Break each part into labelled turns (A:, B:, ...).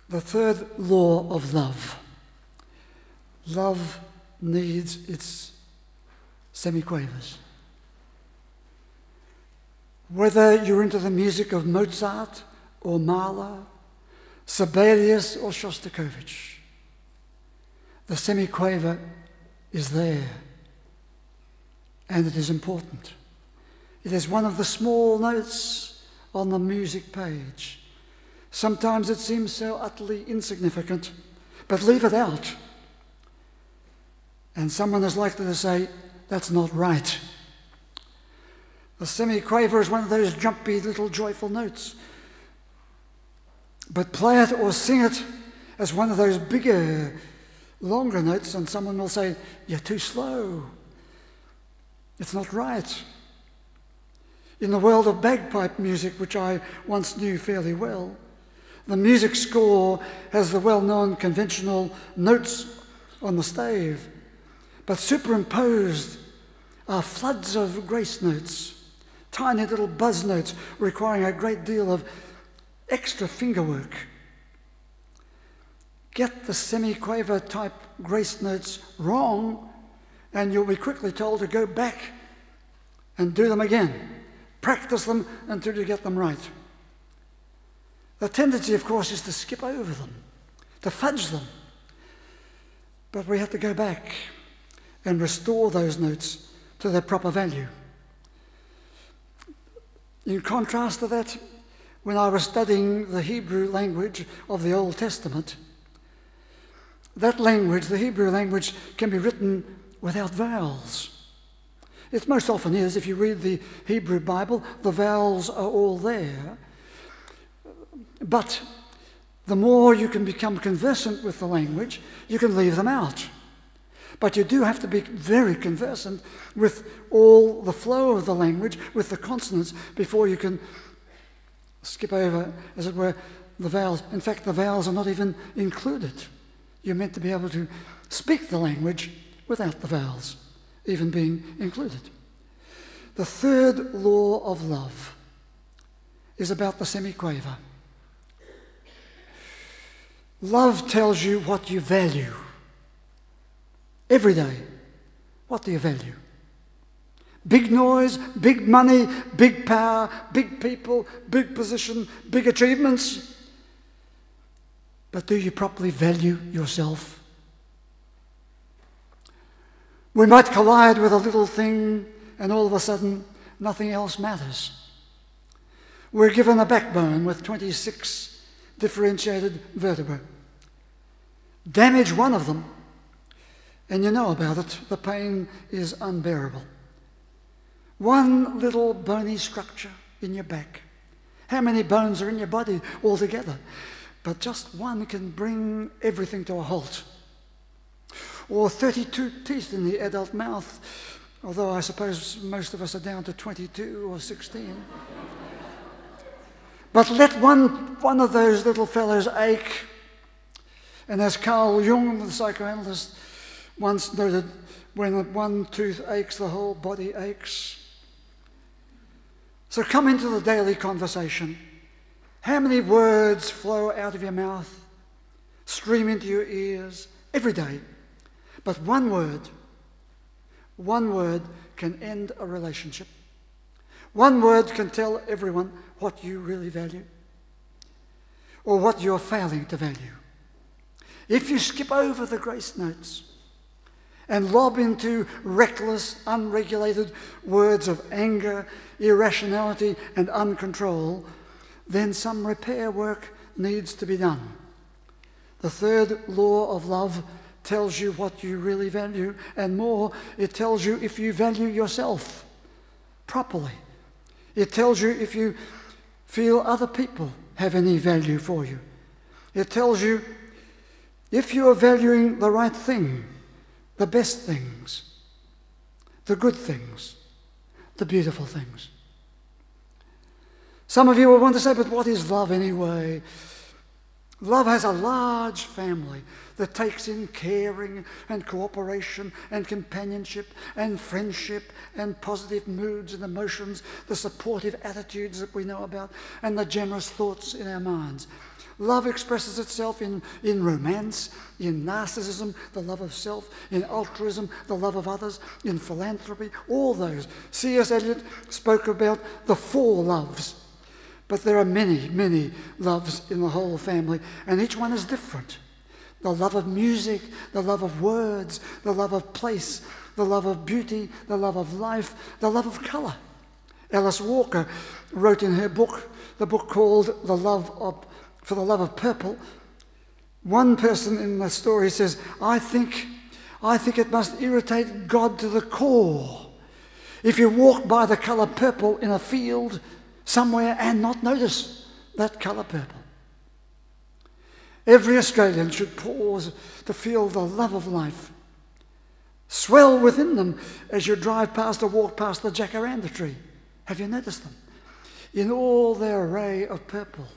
A: The third law of love. Love needs its semi-quavers. Whether you're into the music of Mozart or Mahler, Sibelius or Shostakovich, the semi-quaver is there, and it is important. It is one of the small notes on the music page. Sometimes it seems so utterly insignificant, but leave it out, and someone is likely to say, that's not right. The semi-quaver is one of those jumpy little joyful notes. But play it or sing it as one of those bigger, longer notes, and someone will say, you're too slow. It's not right. In the world of bagpipe music, which I once knew fairly well, the music score has the well-known conventional notes on the stave, but superimposed are floods of grace notes, tiny little buzz notes requiring a great deal of extra finger work. Get the semi-quaver type grace notes wrong, and you'll be quickly told to go back and do them again. Practice them until you get them right. The tendency, of course, is to skip over them, to fudge them. But we have to go back and restore those notes to their proper value. In contrast to that, when I was studying the Hebrew language of the Old Testament, that language, the Hebrew language, can be written without vowels. It most often is. If you read the Hebrew Bible, the vowels are all there. But the more you can become conversant with the language, you can leave them out. But you do have to be very conversant with all the flow of the language, with the consonants, before you can skip over, as it were, the vowels. In fact, the vowels are not even included. You're meant to be able to speak the language without the vowels even being included. The third law of love is about the semi-quaver. Love tells you what you value. Every day, what do you value? Big noise, big money, big power, big people, big position, big achievements. But do you properly value yourself? We might collide with a little thing and all of a sudden nothing else matters. We're given a backbone with 26 differentiated vertebrae. Damage one of them and you know about it, the pain is unbearable. One little bony structure in your back. How many bones are in your body altogether? But just one can bring everything to a halt. Or 32 teeth in the adult mouth, although I suppose most of us are down to 22 or 16. But let one of those little fellows ache, and as Carl Jung, the psychoanalyst, once noted, when one tooth aches, the whole body aches. So come into the daily conversation. How many words flow out of your mouth, stream into your ears every day? But one word can end a relationship. One word can tell everyone what you really value or what you're failing to value. If you skip over the grace notes and lob into reckless, unregulated words of anger, irrationality, and uncontrol, then some repair work needs to be done. The third law of love tells you what you really value, and more, it tells you if you value yourself properly. It tells you if you feel other people have any value for you. It tells you if you are valuing the right thing, the best things, the good things, the beautiful things. Some of you will want to say, but what is love anyway? Love has a large family that takes in caring and cooperation and companionship and friendship and positive moods and emotions, the supportive attitudes that we know about, and the generous thoughts in our minds. Love expresses itself in romance, in narcissism, the love of self, in altruism, the love of others, in philanthropy, all those. C.S. Eliot spoke about the 4 loves. But there are many, many loves in the whole family, and each one is different. The love of music, the love of words, the love of place, the love of beauty, the love of life, the love of colour. Alice Walker wrote in her book, the book called For the Love of Purple, one person in the story says, I think it must irritate God to the core if you walk by the colour purple in a field somewhere and not notice that colour purple. Every Australian should pause to feel the love of life swell within them as you drive past or walk past the jacaranda tree. Have you noticed them? In all their array of purple.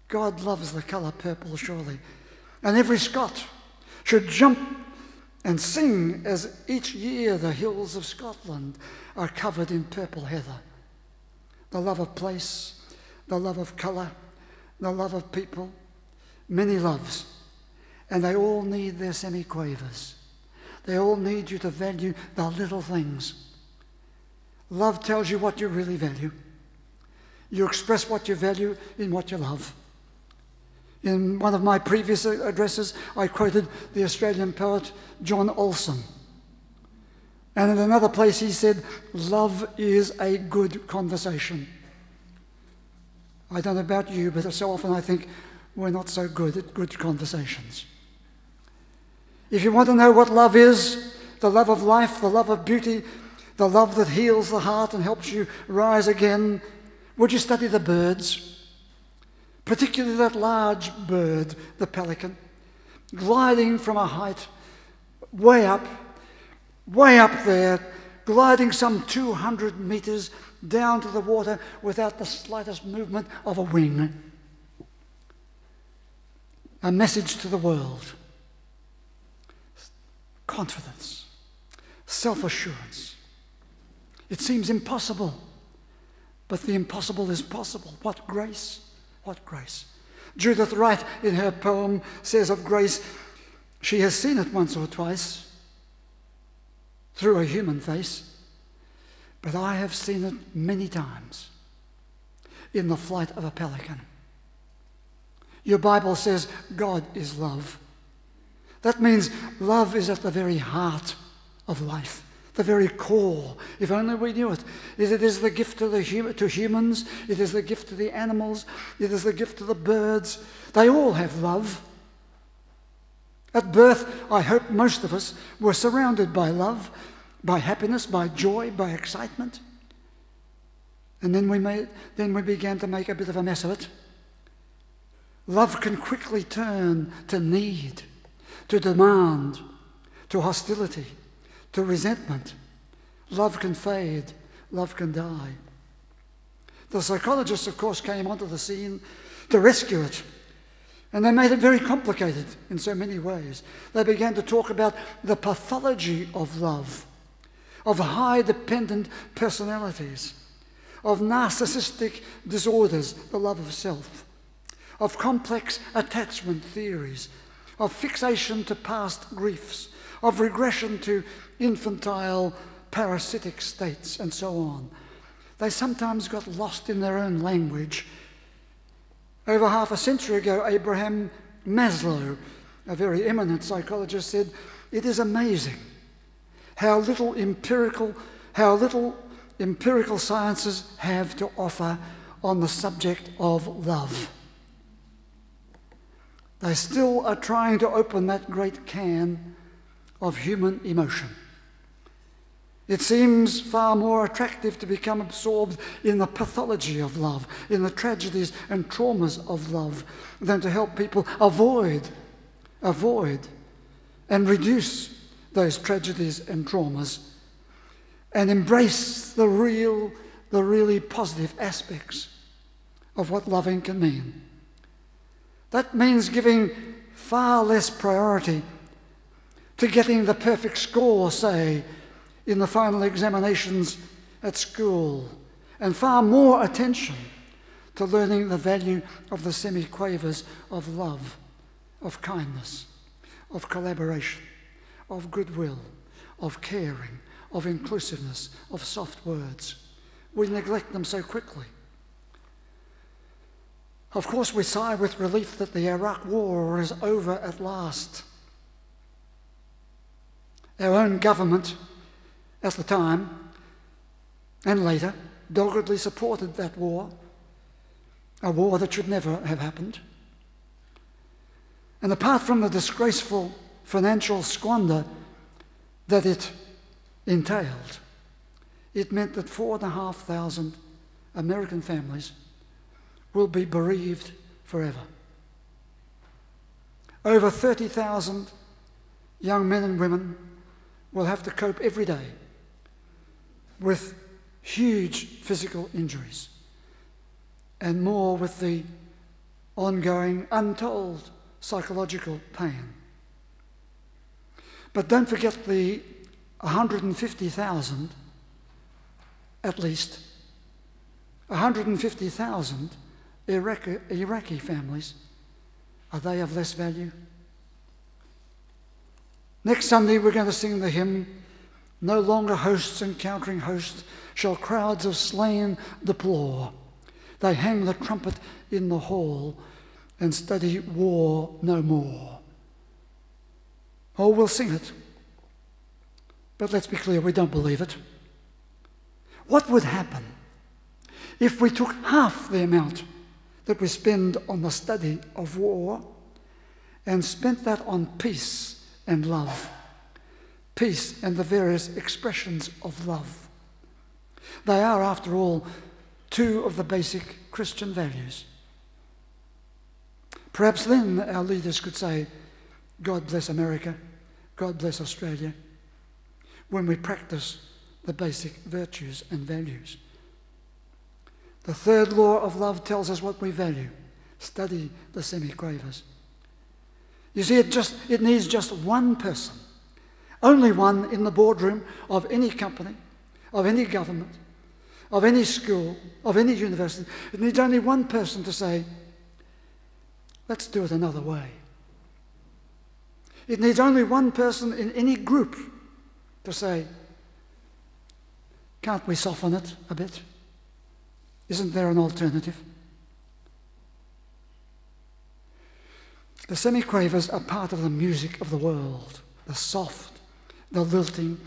A: God loves the colour purple, surely. And every Scot should jump and sing as each year the hills of Scotland are covered in purple heather. The love of place, the love of colour, the love of people, many loves. And they all need their semi-quavers. They all need you to value the little things. Love tells you what you really value. You express what you value in what you love. In one of my previous addresses, I quoted the Australian poet John Olson. And in another place he said, love is a good conversation. I don't know about you, but so often I think we're not so good at good conversations. If you want to know what love is, the love of life, the love of beauty, the love that heals the heart and helps you rise again, would you study the birds? Particularly that large bird, the pelican, gliding from a height way up there, gliding some 200 meters down to the water without the slightest movement of a wing. A message to the world. Confidence, self-assurance. It seems impossible, but the impossible is possible. What grace! What grace. Judith Wright, in her poem, says of grace, she has seen it once or twice through a human face, but I have seen it many times in the flight of a pelican. Your Bible says God is love. That means love is at the very heart of life, the very core. If only we knew it. It is the gift to humans. It is the gift to the animals. It is the gift to the birds. They all have love. At birth, I hope most of us were surrounded by love, by happiness, by joy, by excitement. And then we began to make a bit of a mess of it. Love can quickly turn to need, to demand, to hostility, to resentment. Love can fade, love can die. The psychologists, of course, came onto the scene to rescue it. And they made it very complicated in so many ways. They began to talk about the pathology of love, of high dependent personalities, of narcissistic disorders, the love of self, of complex attachment theories, of fixation to past griefs, of regression to infantile parasitic states, and so on. They sometimes got lost in their own language. Over half a century ago, Abraham Maslow, a very eminent psychologist, said, "It is amazing how little empirical sciences have to offer on the subject of love. They still are trying to open that great can of human emotion. It seems far more attractive to become absorbed in the pathology of love, in the tragedies and traumas of love, than to help people avoid and reduce those tragedies and traumas and embrace the really positive aspects of what loving can mean. That means giving far less priority to getting the perfect score, say, in the final examinations at school, and far more attention to learning the value of the semi-quavers of love, of kindness, of collaboration, of goodwill, of caring, of inclusiveness, of soft words. We neglect them so quickly. Of course, we sigh with relief that the Iraq War is over at last. Our own government at the time and later doggedly supported that war, a war that should never have happened. And apart from the disgraceful financial squander that it entailed, it meant that 4,500 American families will be bereaved forever. Over 30,000 young men and women will have to cope every day with huge physical injuries and more with the ongoing, untold psychological pain. But don't forget the 150,000, at least, 150,000 Iraqi families. Are they of less value? Next Sunday we're going to sing the hymn, "No longer hosts encountering hosts shall crowds of slain deplore. They hang the trumpet in the hall and study war no more." Oh, we'll sing it. But let's be clear, we don't believe it. What would happen if we took half the amount that we spend on the study of war and spent that on peace and love? Peace and the various expressions of love. They are, after all, two of the basic Christian values. Perhaps then our leaders could say, "God bless America, God bless Australia," when we practice the basic virtues and values. The third law of love tells us what we value. Study the semi-quavers. You see, it needs just one person, only one in the boardroom of any company, of any government, of any school, of any university. It needs only one person to say, "Let's do it another way." It needs only one person in any group to say, "Can't we soften it a bit? Isn't there an alternative?" The semi-quavers are part of the music of the world, the soft, the lilting,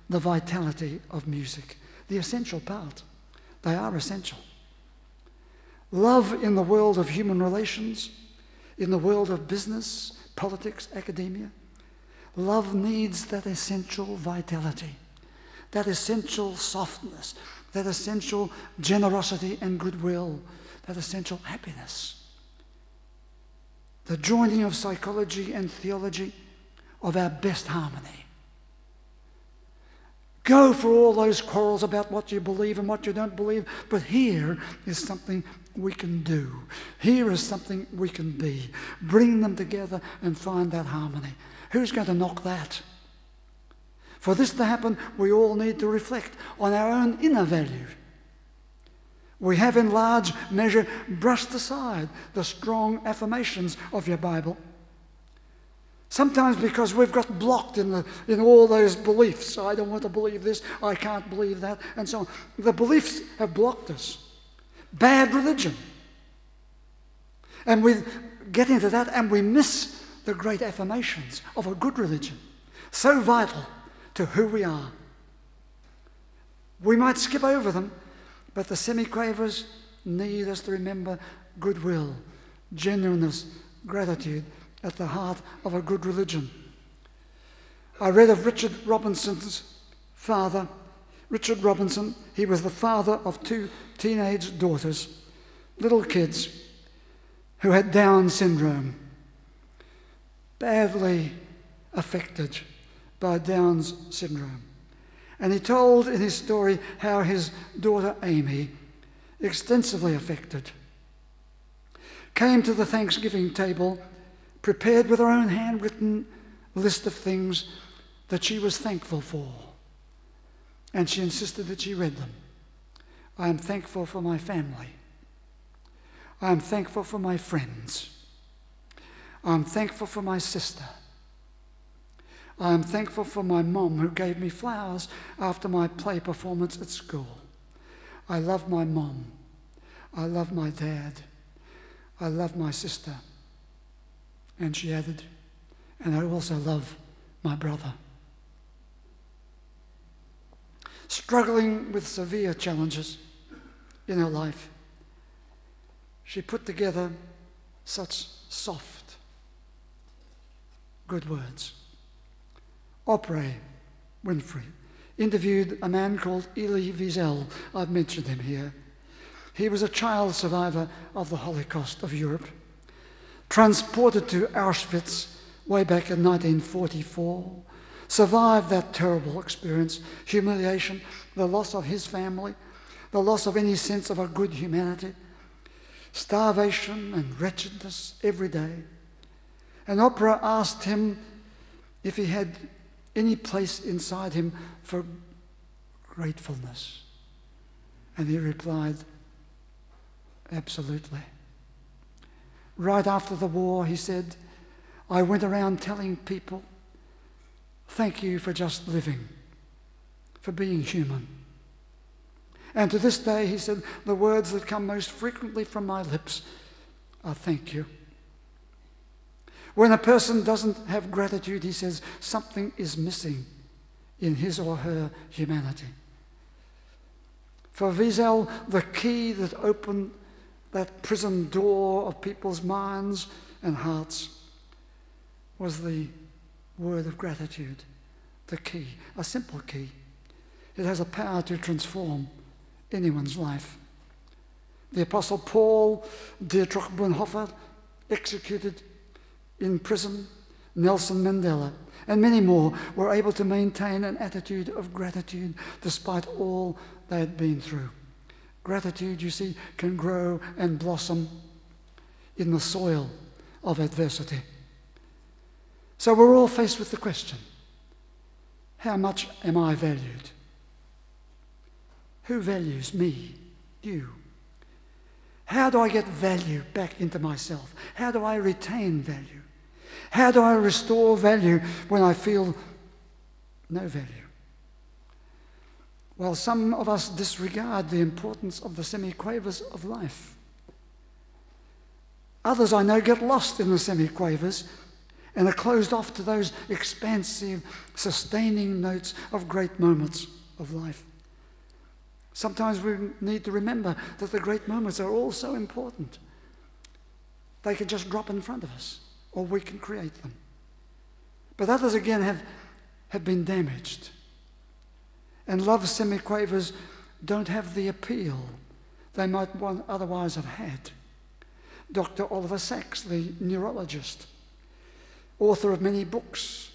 A: the vitality of music, the essential part. They are essential. Love in the world of human relations, in the world of business, politics, academia, love needs that essential vitality, that essential softness, that essential generosity and goodwill, that essential happiness. The joining of psychology and theology of our best harmony. Go for all those quarrels about what you believe and what you don't believe, but here is something we can do. Here is something we can be. Bring them together and find that harmony. Who's going to knock that? For this to happen, we all need to reflect on our own inner value. We have in large measure brushed aside the strong affirmations of your Bible. Sometimes because we've got blocked in all those beliefs. I don't want to believe this, I can't believe that, and so on. The beliefs have blocked us. Bad religion. And we get into that and we miss the great affirmations of a good religion, so vital to who we are. We might skip over them, but the semi-quavers need us to remember goodwill, genuineness, gratitude at the heart of a good religion. I read of Richard Robinson's father. Richard Robinson, he was the father of two teenage daughters, little kids who had Down syndrome, badly affected by Down's syndrome. And he told in his story how his daughter Amy, extensively affected, came to the Thanksgiving table prepared with her own handwritten list of things that she was thankful for. And she insisted that she read them. "I am thankful for my family. I am thankful for my friends. I am thankful for my sister. I am thankful for my mom who gave me flowers after my play performance at school. I love my mom. I love my dad. I love my sister. And she added, and I also love my brother. Struggling with severe challenges in her life, she put together such soft, good words. Oprah Winfrey interviewed a man called Elie Wiesel. I've mentioned him here. He was a child survivor of the Holocaust of Europe, transported to Auschwitz way back in 1944, survived that terrible experience, humiliation, the loss of his family, the loss of any sense of a good humanity, starvation and wretchedness every day. And Oprah asked him if he had any place inside him for gratefulness. And he replied, absolutely. Right after the war, he said, I went around telling people, thank you for just living, for being human. And to this day, he said, the words that come most frequently from my lips are thank you. When a person doesn't have gratitude, he says, something is missing in his or her humanity. For Wiesel, the key that opened that prison door of people's minds and hearts was the word of gratitude, the key, a simple key. It has a power to transform anyone's life. The Apostle Paul, Dietrich Bonhoeffer, executed in prison, Nelson Mandela, and many more were able to maintain an attitude of gratitude despite all they had been through. Gratitude, you see, can grow and blossom in the soil of adversity. So we're all faced with the question, how much am I valued? Who values me? You. How do I get value back into myself? How do I retain value? How do I restore value when I feel no value? Well, some of us disregard the importance of the semi-quavers of life. Others I know get lost in the semi-quavers and are closed off to those expansive, sustaining notes of great moments of life. Sometimes we need to remember that the great moments are all so important. They can just drop in front of us, or we can create them. But others again have been damaged. And love's semi-quavers don't have the appeal they might otherwise have had. Dr. Oliver Sacks, the neurologist, author of many books,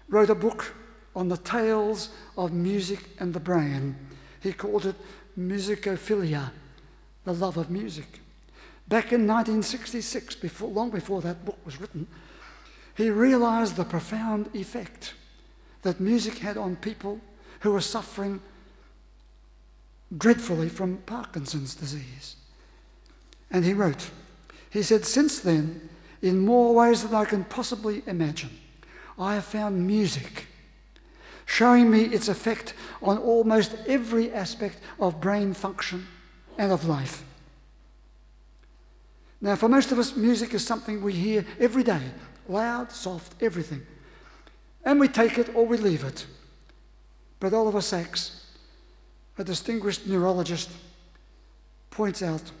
A: wrote a book on the tales of music and the brain. He called it musicophilia, the love of music. Back in 1966, long before that book was written, he realized the profound effect that music had on people who were suffering dreadfully from Parkinson's disease. And he wrote, he said, since then, in more ways than I can possibly imagine, I have found music showing me its effect on almost every aspect of brain function and of life. Now, for most of us, music is something we hear every day, loud, soft, everything. And we take it or we leave it. But Oliver Sacks, a distinguished neurologist, points out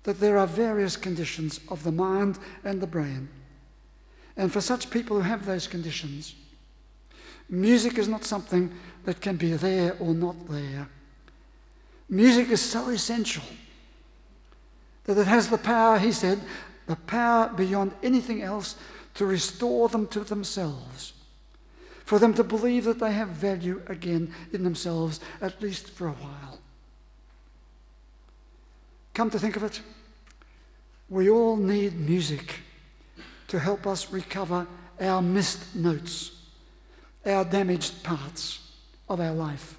A: that there are various conditions of the mind and the brain. And for such people who have those conditions, music is not something that can be there or not there. Music is so essential that it has the power, he said, the power beyond anything else to restore them to themselves, for them to believe that they have value again in themselves, at least for a while. Come to think of it, we all need music to help us recover our missed notes, our damaged parts of our life.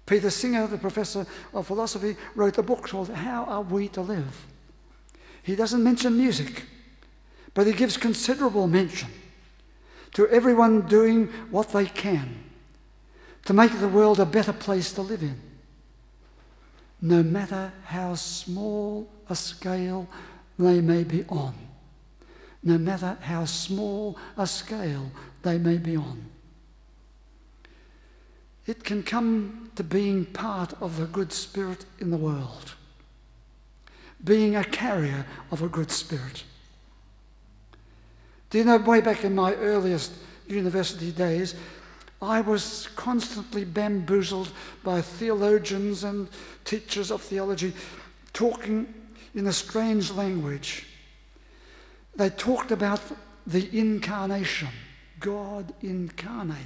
A: Peter Singer, the professor of philosophy, wrote a book called How Are We to Live? He doesn't mention music, but he gives considerable mention to everyone doing what they can to make the world a better place to live in, no matter how small a scale they may be on. No matter how small a scale they may be on. It can come to being part of the good spirit in the world, being a carrier of a good spirit. Do you know, way back in my earliest university days, I was constantly bamboozled by theologians and teachers of theology talking in a strange language. They talked about the incarnation, God incarnate.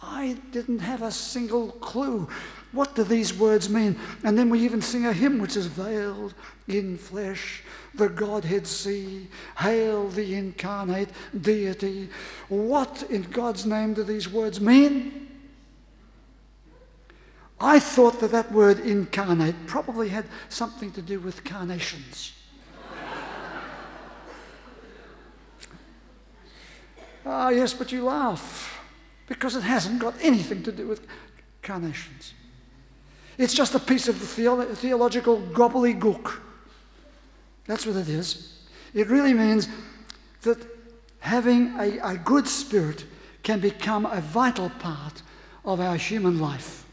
A: I didn't have a single clue. What do these words mean? And then we even sing a hymn which is veiled in flesh, the Godhead see, hail the incarnate deity. What in God's name do these words mean? I thought that that word incarnate probably had something to do with carnations. Ah, yes, but you laugh, because it hasn't got anything to do with carnations. It's just a piece of theological gobbledygook. That's what it is. It really means that having a good spirit can become a vital part of our human life.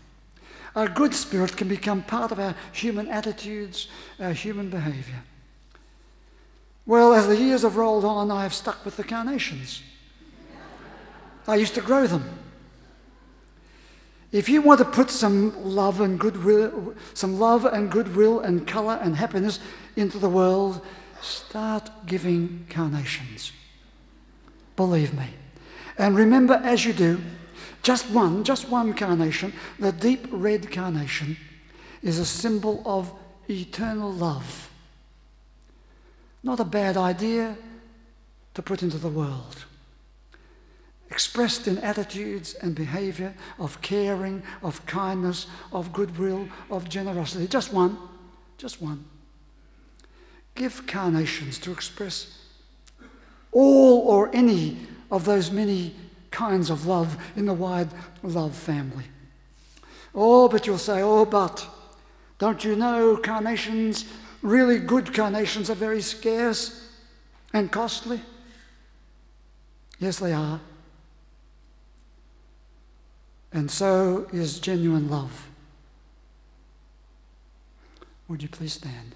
A: A good spirit can become part of our human attitudes, our human behaviour. Well, as the years have rolled on, I have stuck with the carnations. I used to grow them. If you want to put some love and goodwill and colour and happiness into the world, start giving carnations. Believe me. And remember, as you do, just one carnation, the deep red carnation, is a symbol of eternal love. Not a bad idea to put into the world. Expressed in attitudes and behaviour of caring, of kindness, of goodwill, of generosity. Just one. Give carnations to express all or any of those many kinds of love in the wide love family. Oh, but you'll say, but don't you know carnations, really good carnations, are very scarce and costly? Yes, they are. And so is genuine love. Would you please stand?